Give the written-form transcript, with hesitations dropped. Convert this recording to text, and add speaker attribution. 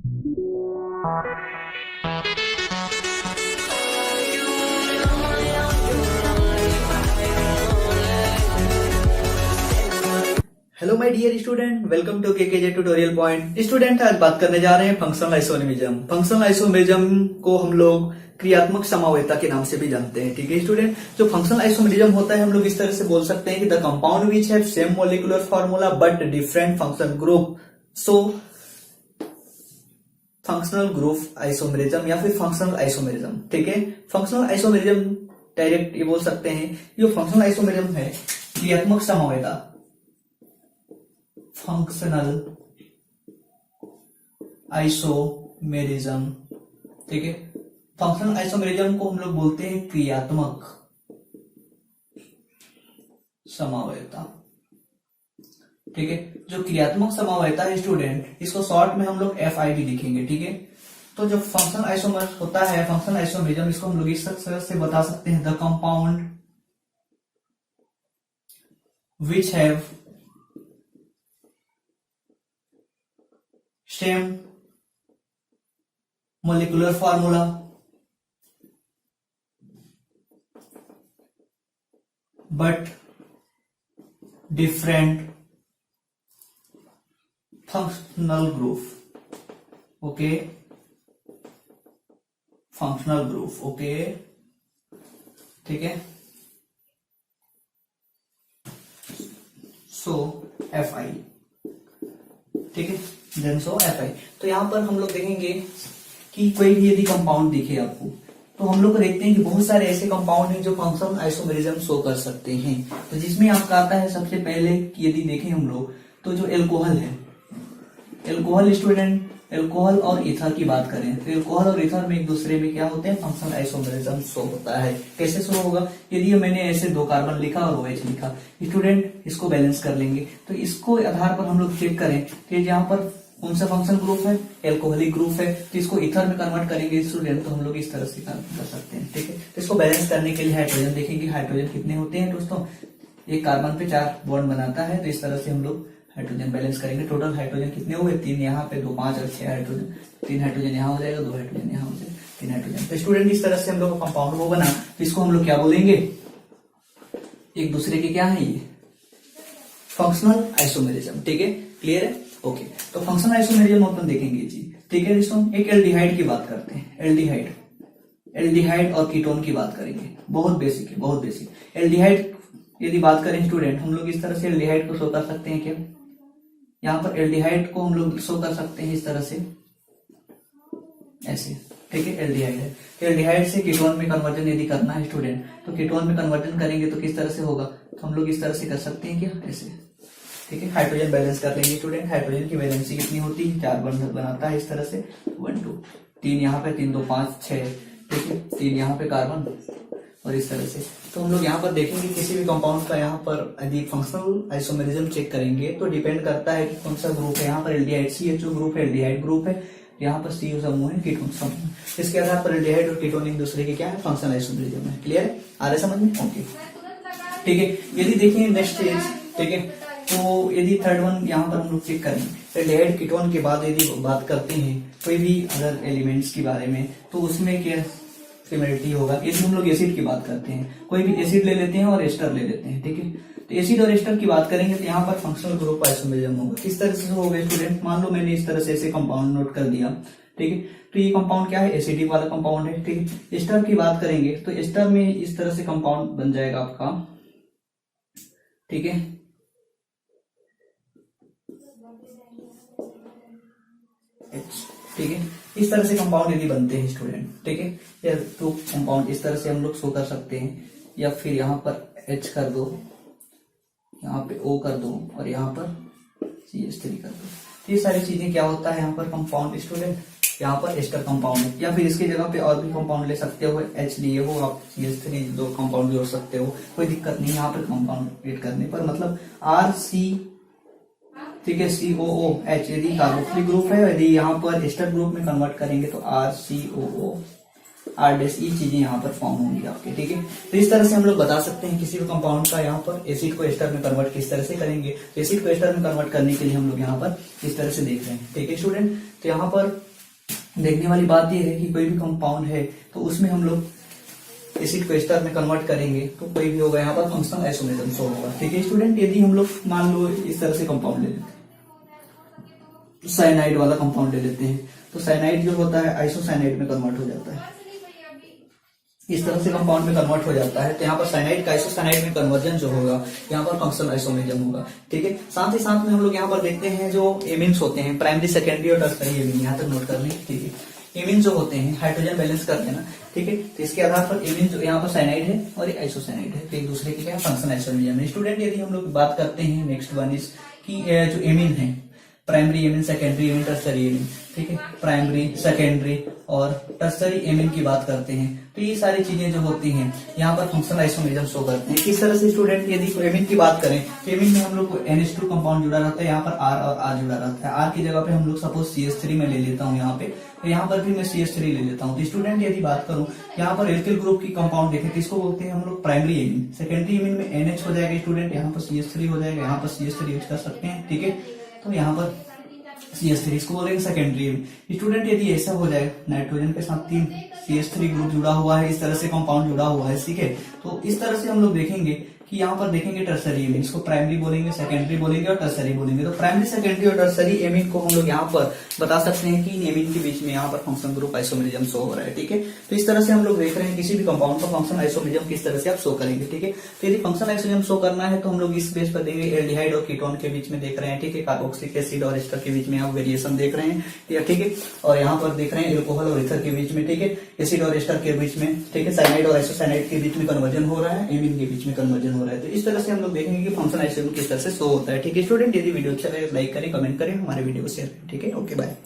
Speaker 1: Hello my dear student, welcome to KKJ tutorial point. Student, आज बात करने जा रहे हैं फंक्शनल आइसोमेरिज्म। फंक्शनल आइसोमेरिज्म को हम लोग क्रियात्मक समवेता के नाम से भी जानते हैं। ठीक है स्टूडेंट, जो फंक्शनल आइसोमेरिज्म होता है हम लोग इस तरह से बोल सकते हैं कि the compound which have same molecular formula but different functional group, so functional group isomerism या फिर फंक्शनल आइसोमेरिज्म। ठीक है, फंक्शनल आइसोमेरिज्म डायरेक्ट ये बोल सकते हैं, जो फंक्शनल आइसोमेरिज्म है क्रियात्मक समवेता, फंक्शनल आइसोमेरिज्म। ठीक है, फंक्शनल आइसोमेरिज्म को हम लोग बोलते हैं क्रियात्मक समवेता। ठीक है, जो क्रियात्मक समवेता है स्टूडेंट, इसको शॉर्ट में हम लोग FID लिखेंगे। ठीक है, तो जो फंक्शनल आइसोमर होता है, फंक्शनल आइसोमेरिज्म, इसको हम लोग इस तरह से बता सकते हैं, the compound which have same molecular formula but different functional group। okay, functional group। okay, ठीक है, so FI। ठीक है, देन सो FI। तो यहां पर हम लोग देखेंगे कि कोई भी यदि कंपाउंड दिखे आपको, तो हम लोग देखते हैं कि बहुत सारे ऐसे कंपाउंड हैं जो फंक्शनल आइसोमेरिज्म शो कर सकते हैं। तो जिसमें आपका आता है सबसे पहले कि यदि देखें हम लोग, तो जो एल्कोहल है, एल्कोहल स्टूडेंट, एल्कोहल और ईथर की बात करें तो एल्कोहल और ईथर में एक दूसरे में क्या होते हैं, फंक्शनल आइसोमेरिज्म शो होता है। कैसे शो होगा, यदि मैंने ऐसे 2 कार्बन लिखा और OH लिखा, स्टूडेंट इसको बैलेंस कर लेंगे, तो इसको आधार पर हम लोग चेक करें कि जहां पर कौन सा फंक्शन ग्रुप है, एल्कोहलिक ग्रुप है, तो इसको ईथर में कन्वर्ट करेंगे स्टूडेंट, तो हम लोग इस तरह से कर सकते हैं। ठीक है, तो इसको बैलेंस करने के लिए हाइड्रोजन देखेंगे, हाइड्रोजन कितने होते हैं दोस्तों, एक कार्बन पे 4 बॉन्ड बनाता है, तो इस तरह से हम लोग हाइड्रोजन बैलेंस करेंगे। टोटल हाइड्रोजन कितने हुए, 3 यहाँ पे, 2 5 और 6 हाइड्रोजन, 3 हाइड्रोजन यहाँ हो जाएगा, 2 हाइड्रोजन यहाँ हो जाएगा, 3 हाइड्रोजन। तो स्टूडेंट इस तरह से हम लोग कंपाउंड वो बना, तो इसको हम लोग क्या बोलेंगे, एक दूसरे के क्या है, ये फंक्शनल आइसोमेरिज्म। ठीक है, क्लियर है, ओके। तो फंक्शनल आइसोमेरिज्म अपन देखेंगे जी। ठीक है दोस्तों, एक एल्डिहाइड की बात करते हैं, एल्डिहाइड, एल्डिहाइड और कीटोन की बात करेंगे, बहुत बेसिक है, बहुत बेसिक। एल्डिहाइड यदि बात करें स्टूडेंट, हम लोग इस तरह से एल्डिहाइड को शो कर सकते हैं क्या, यहाँ पर एल्डिहाइड को हम लोग शो कर सकते हैं इस तरह से, ऐसे। ठीक है, एल्डिहाइड है, एल्डिहाइड से कीटोन में कन्वर्जन यदि करना है स्टूडेंट, तो कीटोन में कन्वर्जन करेंगे तो किस तरह से होगा, तो हम लोग इस तरह से कर सकते हैं क्या, ऐसे। ठीक है, हाइड्रोजन बैलेंस कर लेंगे स्टूडेंट, हाइड्रोजन की वैलेंसी कितनी होती है, 4 बंधन बनाता है इस तरह से, 1 2 3 यहाँ पे, 3 2 5 6। ठीक है, 3 यहाँ पे कार्बन और इस तरह से। तो हम लोग यहाँ पर देखेंगे किसी भी कंपाउंड का, यहाँ पर यदि फंक्शनल आइसोमेरिज्म चेक करेंगे तो डिपेंड करता है कि कौन सा ग्रुप है। यहाँ पर एल्डिहाइड CHO ग्रुप है, एल्डिहाइड ग्रुप है, यहाँ पर CO समूह है, कीटोन समूह। इसके आधार पर एल्डिहाइड और कीटोन एक दूसरे के क्या है, फंक्शनल आइसोमेरिज्म है। क्लियर है, आ रहा है समझ में, ओके। ठीक है, यदि देखिए नेक्स्ट इज, ठीक है, तो यदि थर्ड वन यहाँ पर हम लोग चेक करें, एल्डिहाइड कीटोन के बाद यदि बात करते हैं कोई भी अदर एलिमेंट्स के बारे में, तो उसमें क्या सिमिलरिटी होगा। यदि हम लोग एसिड की बात करते हैं, कोई भी एसिड ले लेते हैं और एस्टर ले लेते हैं। ठीक है, तो एसिड और एस्टर की बात करेंगे तो यहाँ पर फंक्शनल ग्रुप आइसोमेरिज्म होगा। किस तरह से होगा स्टूडेंट, मान लो मैंने इस तरह से ऐसे कंपाउंड नोट कर दिया। ठीक है, तो ये कंपाउंड क्या है, एसिडिक वाला कंपाउंड है। ठीक है, एस्टर की बात करेंगे तो एस्टर में इस तरह से कंपाउंड बन जाएगा आपका। ठीक है, ठीक है, इस तरह से कंपाउंड यदि बनते हैं स्टूडेंट। ठीक है, या तो कंपाउंड इस तरह से हम लोग शो कर सकते हैं, या फिर यहाँ पर H कर दो, यहाँ पे O कर दो और यहाँ पर CH3 कर दो। तो ये सारी चीजें क्या होता है यहाँ पर कंपाउंड स्टूडेंट, यहाँ पर एस्टर कंपाउंड है, या फिर इसकी जगह पे और भी कंपाउंड ले सकते हो, H लिए हो आप, CH3 2 कंपाउंड जोड़ सकते हो, कोई दिक्कत नहीं यहाँ पर कंपाउंड एड करने पर। मतलब RC, ठीक है, COOH यदि कार्बोक्सिलिक ग्रुप है, यदि यहाँ पर एस्टर ग्रुप में कन्वर्ट करेंगे तो RCOO R' ये चीजें यहाँ पर फॉर्म होंगी आपके। ठीक है, तो इस तरह से हम लोग बता सकते हैं किसी भी कंपाउंड का यहाँ पर एसिड को एस्टर में कन्वर्ट किस तरह से करेंगे। एसिड को एस्टर में कन्वर्ट करने के लिए हम लोग यहाँ पर इस तरह से देख रहे हैं। ठीक है स्टूडेंट, तो यहाँ पर देखने वाली बात यह है कि कोई भी कंपाउंड है तो उसमें हम लोग एसिड को एस्टर में कन्वर्ट करेंगे तो कोई भी होगा यहाँ पर फंक्शनल आइसोमेरिज्म शो होगा। ठीक है स्टूडेंट, यदि हम लोग मान लो इस तरह से कंपाउंड ले लेते हैं, साइनाइड वाला कंपाउंड ले लेते हैं, तो साइनाइड जो होता है आइसोसाइनाइड में कन्वर्ट हो जाता है, इस तरह से कंपाउंड में कन्वर्ट हो जाता है। तो यहाँ पर साइनाइड का आइसोसाइनाइड में कन्वर्जन जो होगा यहाँ पर फंक्शनल आइसोमेरिज्म होगा। ठीक है, साथ ही साथ में हम लोग यहाँ पर देखते हैं जो एमिन्स होते हैं, प्राइमरी सेकेंडरी और टर्सरी एमिन, यहाँ तक नोट कर लें। ठीक है, एमिन जो होते हैं हाइड्रोजन बैलेंस कर लेना। ठीक है, तो इसके आधार पर एमिन जो यहाँ पर साइनाइड है और एक आइसोसाइनाइड है, तो एक दूसरे के क्या फंक्शनल आइसोमेरिज्म है। स्टूडेंट यदि हम लोग बात करते हैं नेक्स्ट वन इज की जो एमिन है, primary amine, secondary amine, tertiary amine. ठीक है, प्राइमरी, सेकेंडरी और टर्सरी एमिन की बात करते हैं तो ये सारी चीजें जो होती हैं यहाँ पर फंक्शनल आइसोमेरिज्म शो करते हैं। किस तरह से स्टूडेंट, यदि एमिन की बात करें तो एमिन में हम लोग NH2 कंपाउंड जुड़ा रहता है, यहाँ पर R और R जुड़ा रहता है। R की जगह पे हम लोग सपोज CH3 में ले लेता हूँ यहाँ पे, तो यहाँ पर भी मैं CH3 ले लेता हूँ। तो स्टूडेंट यदि बात करूँ यहाँ पर एल्किल ग्रुप की कंपाउंड देखें तो इसको बोलते हैं हम लोग प्राइमरी एमिन। सेकेंडरी एमिन में NH हो जाएगा स्टूडेंट, यहाँ पर CH3 हो जाएगा, यहाँ पर CH3 यूज कर सकते हैं। ठीक है, तो यहाँ पर CH3 इसको बोलेंगे सेकेंडरी एमिन। स्टूडेंट यदि ऐसा हो जाए नाइट्रोजन के साथ 3 CH3 ग्रुप जुड़ा हुआ है, इस तरह से कंपाउंड जुड़ा हुआ है। ठीक है, तो इस तरह से हम लोग देखेंगे कि यहाँ पर देखेंगे टर्सरी एमिन, इसको प्राइमरी बोलेंगे, सेकेंडरी बोलेंगे और टर्सरी बोलेंगे। तो प्राइमरी, सेकेंडरी और टर्सरी एमिन को हम लोग यहाँ पर बता सकते हैं कि इन एमिन के बीच में यहाँ पर फंक्शनल ग्रुप आइसोमेरिज्म शो हो रहा है। ठीक है, तो इस तरह से हम लोग देख रहे हैं किसी भी कंपाउंड का फंक्शनल आइसोमेरिज्म किस तरह से आप शो करेंगे। ठीक है, तो यदि फंक्शनल आइसोमेरिज्म शो करना है तो हम लोग इस बेस पर देखेंगे एल्डिहाइड और कीटोन के बीच में देख रहे हैं। ठीक है, कार्बोक्सिलिक एसिड और एस्टर के बीच में आप वेरिएशन देख रहे हैं। ठीक है, और यहाँ पर देख रहे हैं एल्कोहल और ईथर के बीच में। ठीक है, एसिड और एस्टर के बीच में। ठीक है, साइनाइड और आइसोसाइनाइड के बीच में कन्वर्जन हो रहा है, एमिन के बीच में कन्वर्जन हो रहा है। तो इस तरह से हम लोग देखेंगे कि फंक्शनल आइसोमेरिज्म किस तरह से शो होता है। ठीक है स्टूडेंट, यदि वीडियो अच्छा लगे लाइक करें, कमेंट करें, हमारे वीडियो को शेयर करें। ठीक है, ओके बाय।